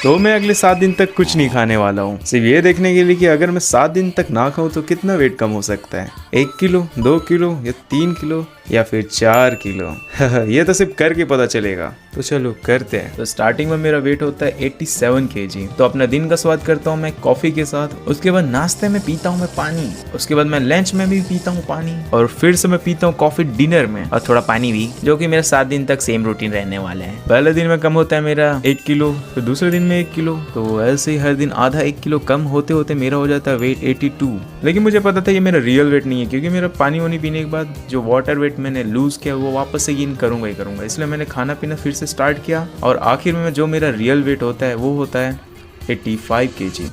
तो मैं अगले 7 दिन तक कुछ नहीं खाने वाला हूँ, सिर्फ ये देखने के लिए कि अगर मैं 7 दिन तक ना खाऊं तो कितना वेट कम हो सकता है। 1 किलो, 2 किलो या 3 किलो या फिर 4 किलो। ये तो सिर्फ करके पता चलेगा। तो चलो करते हैं। तो स्टार्टिंग में मेरा वेट होता है 87 kg। तो अपना दिन का स्वाद करता हूँ मैं कॉफी के साथ, उसके बाद नाश्ते में पीता हूँ मैं पानी, उसके बाद मैं लंच में भी पीता हूँ पानी, और फिर से मैं पीता हूँ कॉफी डिनर में और थोड़ा पानी भी, जो कि मेरा 7 दिन तक सेम रूटीन रहने वाला है। पहले दिन में कम होता है मेरा 1 किलो, फिर दूसरे दिन में 1 किलो, तो ऐसे ही हर दिन आधा 1 किलो कम होते होते मेरा हो जाता है वेट 82। लेकिन मुझे पता था ये मेरा रियल वेट नहीं है, क्योंकि मेरा पानी वानी पीने के बाद जो वाटर वेट मैंने लूज किया वो वापस से गेन करूंगा ही करूंगा। इसलिए मैंने खाना पीना फिर से स्टार्ट किया और आखिर में जो मेरा रियल वेट होता है वो होता है 85 kg।